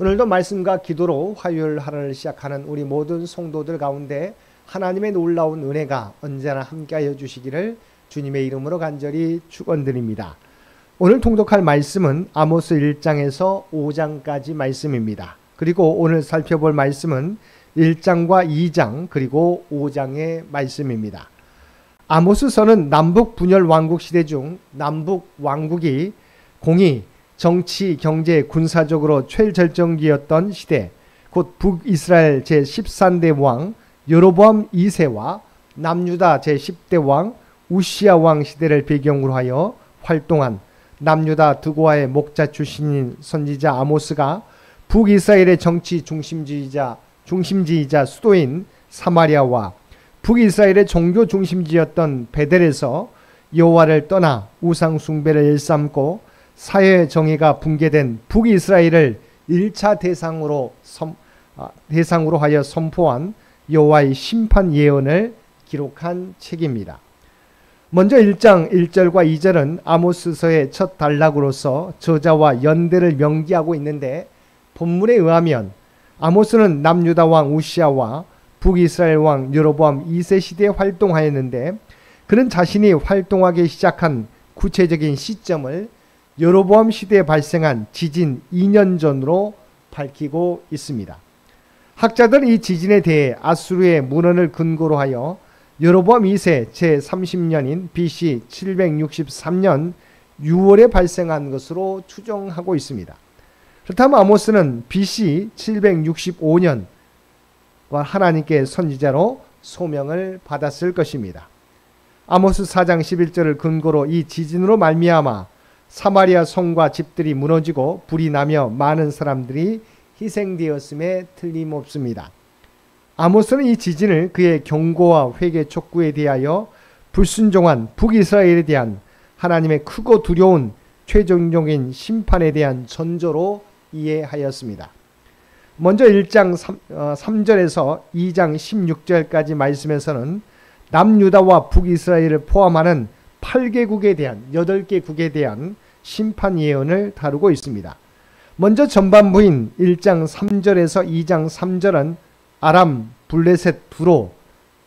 오늘도 말씀과 기도로 화요일 하루를 시작하는 우리 모든 성도들 가운데 하나님의 놀라운 은혜가 언제나 함께하여 주시기를 주님의 이름으로 간절히 축원드립니다. 오늘 통독할 말씀은 아모스 1장에서 5장까지 말씀입니다. 그리고 오늘 살펴볼 말씀은 1장과 2장 그리고 5장의 말씀입니다. 아모스서는 남북 분열 왕국 시대 중 남북 왕국이 공의, 정치, 경제, 군사적으로 최절정기였던 시대, 곧 북이스라엘 제13대 왕 여로보암 2세와 남유다 제10대 왕 우시야 왕 시대를 배경으로 하여 활동한 남유다 드고아의 목자 출신인 선지자 아모스가 북이스라엘의 정치 중심지이자 수도인 사마리아와 북이스라엘의 종교 중심지였던 베델에서 여호와를 떠나 우상 숭배를 일삼고 사회 정의가 붕괴된 북이스라엘을 1차 대상으로 하여 선포한 여호와의 심판 예언을 기록한 책입니다. 먼저 1장 1절과 2절은 아모스서의 첫 단락으로서 저자와 연대를 명기하고 있는데, 본문에 의하면 아모스는 남유다 왕 우시야와 북이스라엘 왕 여로보암 2세 시대에 활동하였는데, 그는 자신이 활동하기 시작한 구체적인 시점을 여로보암 시대에 발생한 지진 2년 전으로 밝히고 있습니다. 학자들은 이 지진에 대해 아수르의 문헌을 근거로 하여 여로보암 2세 제30년인 BC 763년 6월에 발생한 것으로 추정하고 있습니다. 그렇다면 아모스는 BC 765년 하나님께 선지자로 소명을 받았을 것입니다. 아모스 4장 11절을 근거로 이 지진으로 말미암아 사마리아 성과 집들이 무너지고 불이 나며 많은 사람들이 희생되었음에 틀림없습니다. 아모스는 이 지진을 그의 경고와 회개 촉구에 대하여 불순종한 북이스라엘에 대한 하나님의 크고 두려운 최종적인 심판에 대한 전조로 이해하였습니다. 먼저 1장 3절에서 2장 16절까지 말씀에서는 남유다와 북이스라엘을 포함하는 8개국에 대한 8개국에 대한 심판 예언을 다루고 있습니다. 먼저 전반부인 1장 3절에서 2장 3절은 아람, 블레셋, 두로,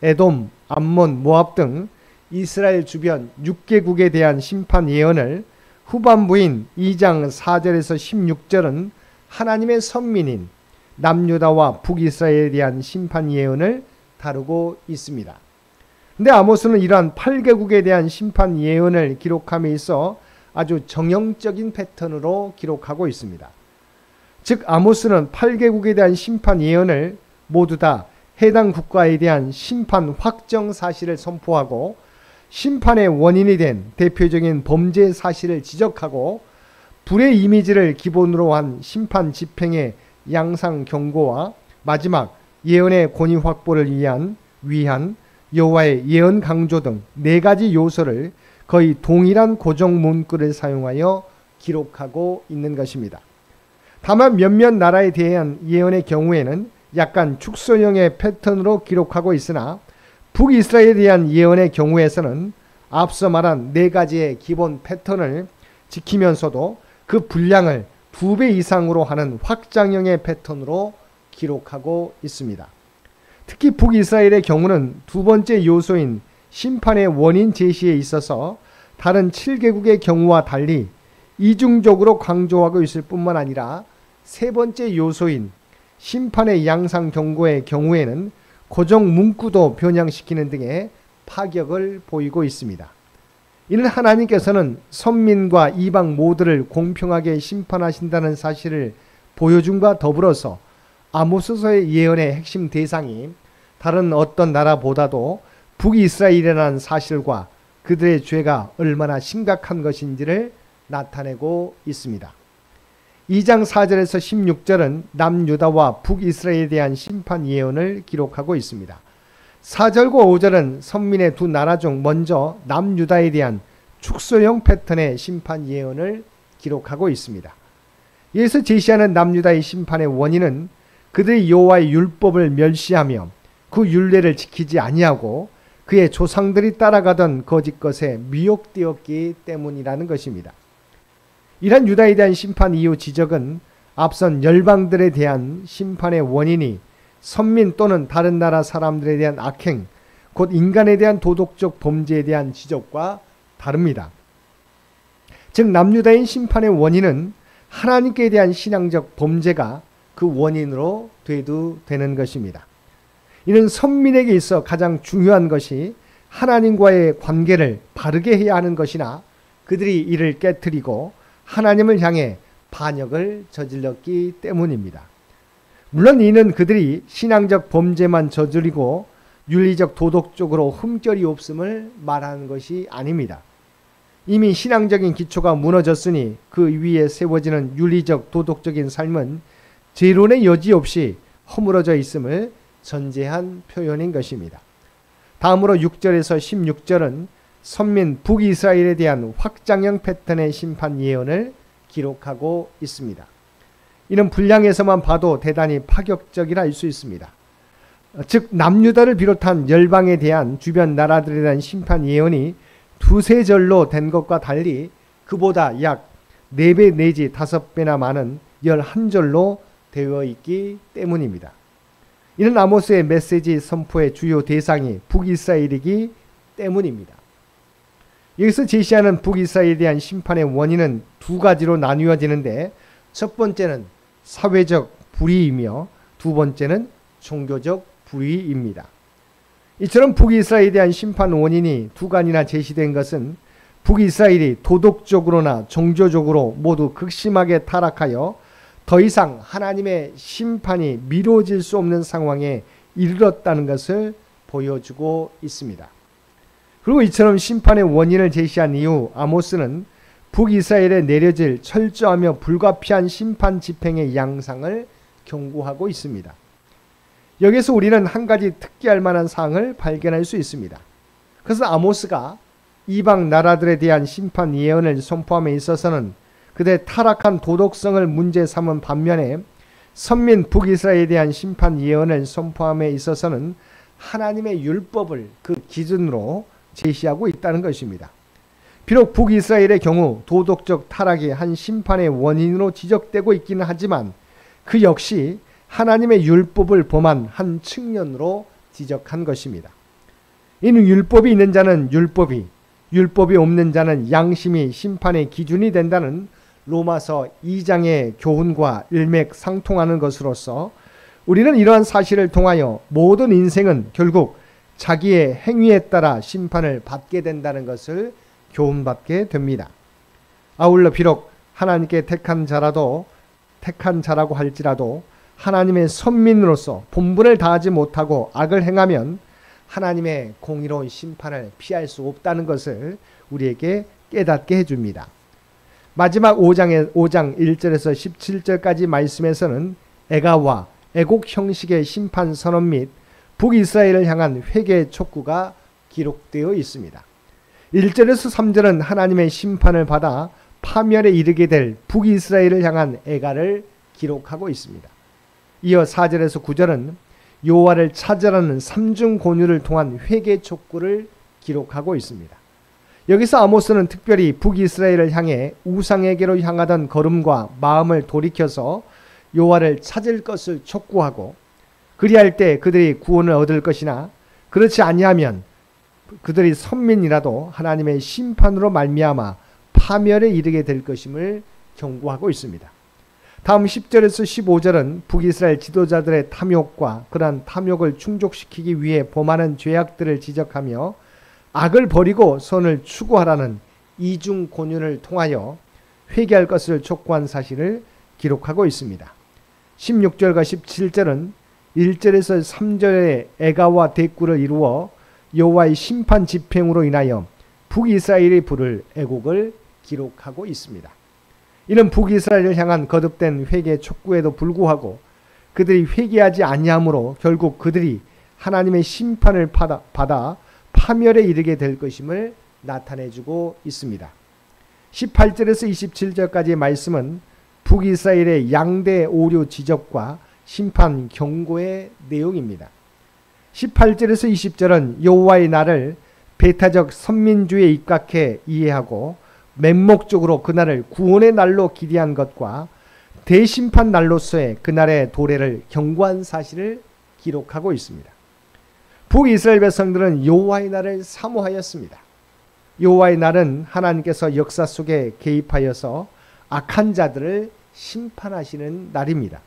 에돔, 암몬, 모압 등 이스라엘 주변 6개국에 대한 심판 예언을, 후반부인 2장 4절에서 16절은 하나님의 선민인 남유다와 북이스라엘에 대한 심판 예언을 다루고 있습니다. 근데 아모스는 이러한 8개국에 대한 심판 예언을 기록함에 있어 아주 정형적인 패턴으로 기록하고 있습니다. 즉 아모스는 8개국에 대한 심판 예언을 모두 다 해당 국가에 대한 심판 확정 사실을 선포하고, 심판의 원인이 된 대표적인 범죄 사실을 지적하고, 불의 이미지를 기본으로 한 심판 집행의 양상 경고와 마지막 예언의 권위 확보를 위한 여호와의 예언 강조 등 4가지 요소를 거의 동일한 고정 문구를 사용하여 기록하고 있는 것입니다. 다만 몇몇 나라에 대한 예언의 경우에는 약간 축소형의 패턴으로 기록하고 있으나, 북이스라엘에 대한 예언의 경우에서는 앞서 말한 4가지의 기본 패턴을 지키면서도 그 분량을 2배 이상으로 하는 확장형의 패턴으로 기록하고 있습니다. 특히 북이스라엘의 경우는 두 번째 요소인 심판의 원인 제시에 있어서 다른 7개국의 경우와 달리 이중적으로 강조하고 있을 뿐만 아니라, 세 번째 요소인 심판의 양상 경고의 경우에는 고정 문구도 변형시키는 등의 파격을 보이고 있습니다. 이는 하나님께서는 선민과 이방 모두를 공평하게 심판하신다는 사실을 보여줌과 더불어서 아모스서의 예언의 핵심 대상이 다른 어떤 나라보다도 북이스라엘이라는 사실과 그들의 죄가 얼마나 심각한 것인지를 나타내고 있습니다. 2장 4절에서 16절은 남유다와 북이스라엘에 대한 심판 예언을 기록하고 있습니다. 4절과 5절은 선민의 두 나라 중 먼저 남유다에 대한 축소형 패턴의 심판 예언을 기록하고 있습니다. 여기서 제시하는 남유다의 심판의 원인은 그들이 여호와의 율법을 멸시하며 그 율례를 지키지 아니하고 그의 조상들이 따라가던 거짓 것에 미혹되었기 때문이라는 것입니다. 이러한 유다에 대한 심판 이후 지적은 앞선 열방들에 대한 심판의 원인이 선민 또는 다른 나라 사람들에 대한 악행, 곧 인간에 대한 도덕적 범죄에 대한 지적과 다릅니다. 즉 남유다인 심판의 원인은 하나님께 대한 신앙적 범죄가 그 원인으로 되는 것입니다. 이는 선민에게 있어 가장 중요한 것이 하나님과의 관계를 바르게 해야 하는 것이나 그들이 이를 깨뜨리고 하나님을 향해 반역을 저질렀기 때문입니다. 물론 이는 그들이 신앙적 범죄만 저지르고 윤리적 도덕적으로 흠결이 없음을 말하는 것이 아닙니다. 이미 신앙적인 기초가 무너졌으니 그 위에 세워지는 윤리적 도덕적인 삶은 재론의 여지 없이 허물어져 있음을 전제한 표현인 것입니다. 다음으로 6절에서 16절은 선민 북이스라엘에 대한 확장형 패턴의 심판 예언을 기록하고 있습니다. 이는 분량에서만 봐도 대단히 파격적이라 할 수 있습니다. 즉 남유다를 비롯한 열방에 대한 주변 나라들에 대한 심판 예언이 두세 절로 된 것과 달리 그보다 약 4배 내지 5배나 많은 11절로 되어 있기 때문입니다. 이는 아모스의 메시지 선포의 주요 대상이 북이스라엘이기 때문입니다. 여기서 제시하는 북이스라엘에 대한 심판의 원인은 두 가지로 나뉘어지는데 첫 번째는 사회적 불의이며 두 번째는 종교적 불의입니다. 이처럼 북이스라엘에 대한 심판 원인이 두 가지나 제시된 것은 북이스라엘이 도덕적으로나 종교적으로 모두 극심하게 타락하여 더 이상 하나님의 심판이 미뤄질 수 없는 상황에 이르렀다는 것을 보여주고 있습니다. 그리고 이처럼 심판의 원인을 제시한 이후 아모스는 북이스라엘에 내려질 철저하며 불가피한 심판 집행의 양상을 경고하고 있습니다. 여기서 우리는 한 가지 특기할 만한 사항을 발견할 수 있습니다. 그래서 아모스가 이방 나라들에 대한 심판 예언을 선포함에 있어서는 그들의 타락한 도덕성을 문제 삼은 반면에 선민 북이스라엘에 대한 심판 예언을 선포함에 있어서는 하나님의 율법을 그 기준으로 제시하고 있다는 것입니다. 비록 북이스라엘의 경우 도덕적 타락이 한 심판의 원인으로 지적되고 있기는 하지만 그 역시 하나님의 율법을 범한 한 측면으로 지적한 것입니다. 이는 율법이 있는 자는 율법이 없는 자는 양심이 심판의 기준이 된다는 로마서 2장의 교훈과 일맥상통하는 것으로서 우리는 이러한 사실을 통하여 모든 인생은 결국 자기의 행위에 따라 심판을 받게 된다는 것을 교훈받게 됩니다. 아울러 비록 하나님께 택한 자라고 할지라도 하나님의 선민으로서 본분을 다하지 못하고 악을 행하면 하나님의 공의로운 심판을 피할 수 없다는 것을 우리에게 깨닫게 해줍니다. 마지막 5장 1절에서 17절까지 말씀에서는 애가와 애곡 형식의 심판 선언 및 북이스라엘을 향한 회개 촉구가 기록되어 있습니다. 1절에서 3절은 하나님의 심판을 받아 파멸에 이르게 될 북이스라엘을 향한 애가를 기록하고 있습니다. 이어 4절에서 9절은 여호와를 찾으라는 삼중 권유를 통한 회개 촉구를 기록하고 있습니다. 여기서 아모스는 특별히 북이스라엘을 향해 우상에게로 향하던 걸음과 마음을 돌이켜서 여호와를 찾을 것을 촉구하고 그리할 때 그들이 구원을 얻을 것이나 그렇지 아니하면 그들이 선민이라도 하나님의 심판으로 말미암아 파멸에 이르게 될 것임을 경고하고 있습니다. 다음 10절에서 15절은 북이스라엘 지도자들의 탐욕과 그러한 탐욕을 충족시키기 위해 범하는 죄악들을 지적하며 악을 버리고 선을 추구하라는 이중 권유를 통하여 회개할 것을 촉구한 사실을 기록하고 있습니다. 16절과 17절은 1절에서 3절의 애가와 대꾸를 이루어 여호와의 심판 집행으로 인하여 북이스라엘이 부를 애곡을 기록하고 있습니다. 이는 북이스라엘을 향한 거듭된 회개 촉구에도 불구하고 그들이 회개하지 아니하므로 결국 그들이 하나님의 심판을 받아 파멸에 이르게 될 것임을 나타내주고 있습니다. 18절에서 27절까지의 말씀은 북이스라엘의 양대 오류 지적과 심판 경고의 내용입니다. 18절에서 20절은 여호와의 날을 배타적 선민주의에 입각해 이해하고 맹목적으로 그날을 구원의 날로 기대한 것과 대심판 날로서의 그날의 도래를 경고한 사실을 기록하고 있습니다. 북이스라엘 백성들은 여호와의 날을 사모하였습니다. 여호와의 날은 하나님께서 역사 속에 개입하여서 악한 자들을 심판하시는 날입니다.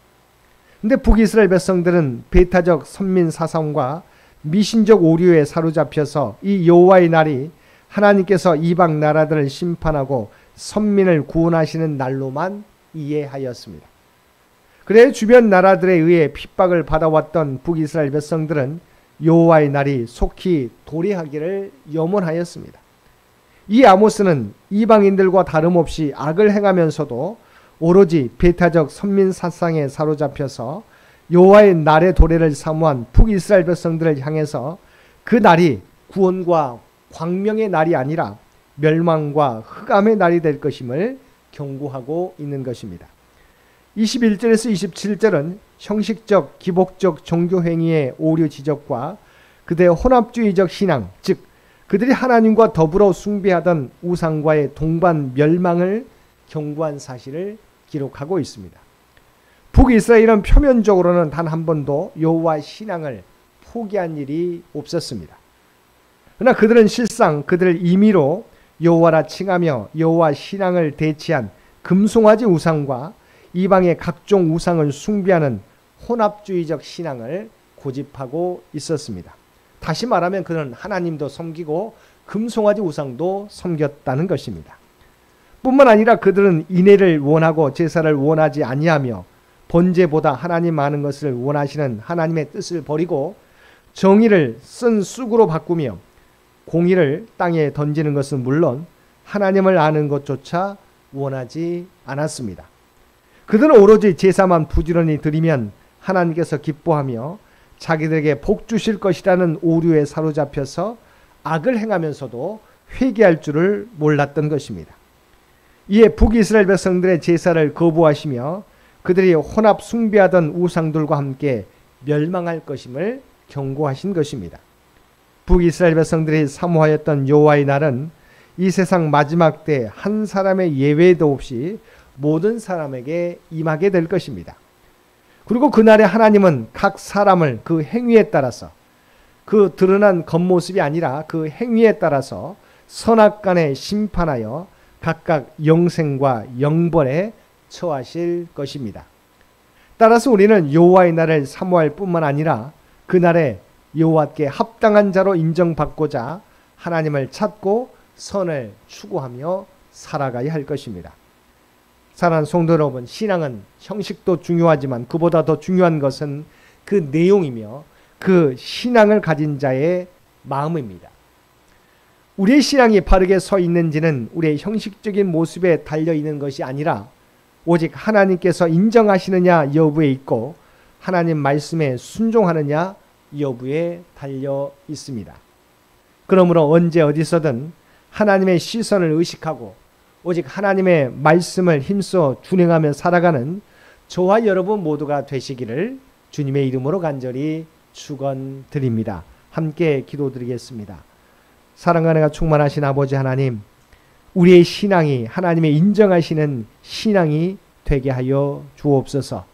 근데 북이스라엘 백성들은 배타적 선민 사상과 미신적 오류에 사로잡혀서 이 여호와의 날이 하나님께서 이방 나라들을 심판하고 선민을 구원하시는 날로만 이해하였습니다. 그래 주변 나라들에 의해 핍박을 받아왔던 북이스라엘 백성들은 여호와의 날이 속히 도래하기를 염원하였습니다. 이 아모스는 이방인들과 다름없이 악을 행하면서도 오로지 배타적 선민 사상에 사로잡혀서 여호와의 날의 도래를 사모한 북이스라엘 백성들을 향해서 그 날이 구원과 광명의 날이 아니라 멸망과 흑암의 날이 될 것임을 경고하고 있는 것입니다. 21절에서 27절은 형식적 기복적 종교행위의 오류 지적과 그들의 혼합주의적 신앙, 즉 그들이 하나님과 더불어 숭배하던 우상과의 동반 멸망을 경고한 사실을 기록하고 있습니다. 북이스라엘은 표면적으로는 단 한 번도 여호와 신앙을 포기한 일이 없었습니다. 그러나 그들은 실상 그들을 임의로 여호와라 칭하며 여호와 신앙을 대체한 금송아지 우상과 이방의 각종 우상을 숭배하는 혼합주의적 신앙을 고집하고 있었습니다. 다시 말하면 그는 하나님도 섬기고 금송아지 우상도 섬겼다는 것입니다. 뿐만 아니라 그들은 인애를 원하고 제사를 원하지 아니하며 번제보다 하나님 많은 것을 원하시는 하나님의 뜻을 버리고 정의를 쓴 쑥으로 바꾸며 공의를 땅에 던지는 것은 물론 하나님을 아는 것조차 원하지 않았습니다. 그들은 오로지 제사만 부지런히 드리면 하나님께서 기뻐하며 자기들에게 복 주실 것이라는 오류에 사로잡혀서 악을 행하면서도 회개할 줄을 몰랐던 것입니다. 이에 북이스라엘 백성들의 제사를 거부하시며 그들이 혼합 숭배하던 우상들과 함께 멸망할 것임을 경고하신 것입니다. 북이스라엘 백성들이 사모하였던 여호와의 날은 이 세상 마지막 때 한 사람의 예외도 없이 모든 사람에게 임하게 될 것입니다. 그리고 그날에 하나님은 각 사람을 그 행위에 따라서 그 드러난 겉모습이 아니라 그 행위에 따라서 선악간에 심판하여 각각 영생과 영벌에 처하실 것입니다. 따라서 우리는 여호와의 날을 사모할 뿐만 아니라 그날에 여호와께 합당한 자로 인정받고자 하나님을 찾고 선을 추구하며 살아가야 할 것입니다. 사랑하는 성도 여러분, 신앙은 형식도 중요하지만 그보다 더 중요한 것은 그 내용이며 그 신앙을 가진 자의 마음입니다. 우리의 신앙이 바르게 서 있는지는 우리의 형식적인 모습에 달려 있는 것이 아니라 오직 하나님께서 인정하시느냐 여부에 있고 하나님 말씀에 순종하느냐 여부에 달려 있습니다. 그러므로 언제 어디서든 하나님의 시선을 의식하고 오직 하나님의 말씀을 힘써 준행하며 살아가는 저와 여러분 모두가 되시기를 주님의 이름으로 간절히 축원드립니다. 함께 기도드리겠습니다. 사랑과 은혜가 충만하신 아버지 하나님, 우리의 신앙이 하나님의 인정하시는 신앙이 되게 하여 주옵소서.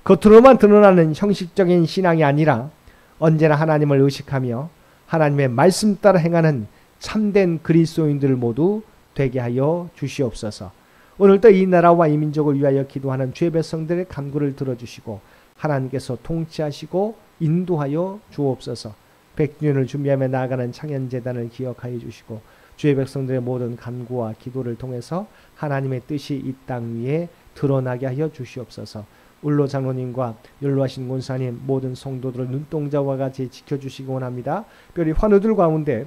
겉으로만 드러나는 형식적인 신앙이 아니라 언제나 하나님을 의식하며 하나님의 말씀 따라 행하는 참된 그리스도인들 모두 되게 하여 주시옵소서. 오늘도 이 나라와 이 민족을 위하여 기도하는 주의 백성들의 간구를 들어주시고 하나님께서 통치하시고 인도하여 주옵소서. 100주년을 준비하며 나아가는 창현재단을 기억하여 주시고 주의 백성들의 모든 간구와 기도를 통해서 하나님의 뜻이 이 땅 위에 드러나게 하여 주시옵소서. 울로 장로님과 연로하신 권사님 모든 성도들을 눈동자와 같이 지켜주시기 원합니다. 특별히 환우들 가운데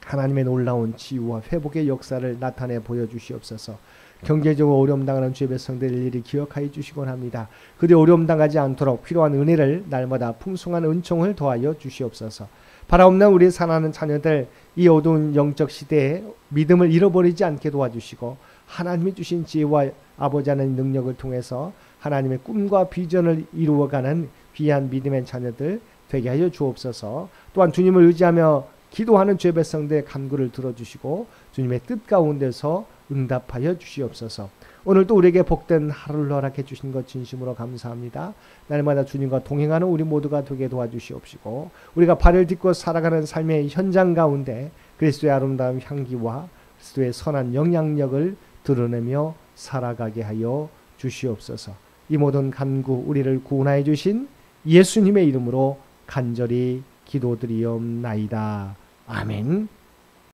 하나님의 놀라운 치유와 회복의 역사를 나타내 보여주시옵소서. 경제적으로 어려움 당하는 주의 백성들 일일이 기억하여 주시곤 합니다. 그들이 어려움 당하지 않도록 필요한 은혜를 날마다 풍성한 은총을 더하여 주시옵소서. 바라옵는 우리 사랑하는 자녀들 이 어두운 영적 시대에 믿음을 잃어버리지 않게 도와주시고 하나님이 주신 지혜와 아버지 하나님 능력을 통해서 하나님의 꿈과 비전을 이루어가는 귀한 믿음의 자녀들 되게 하여 주옵소서. 또한 주님을 의지하며 기도하는 죄 백성들의 간구를 들어주시고 주님의 뜻 가운데서 응답하여 주시옵소서. 오늘도 우리에게 복된 하루를 허락해 주신 것 진심으로 감사합니다. 날마다 주님과 동행하는 우리 모두가 되게 도와주시옵시고 우리가 발을 딛고 살아가는 삶의 현장 가운데 그리스도의 아름다운 향기와 그리스도의 선한 영향력을 드러내며 살아가게 하여 주시옵소서. 이 모든 간구 우리를 구원하여 주신 예수님의 이름으로 간절히 기도드리옵나이다. 아멘.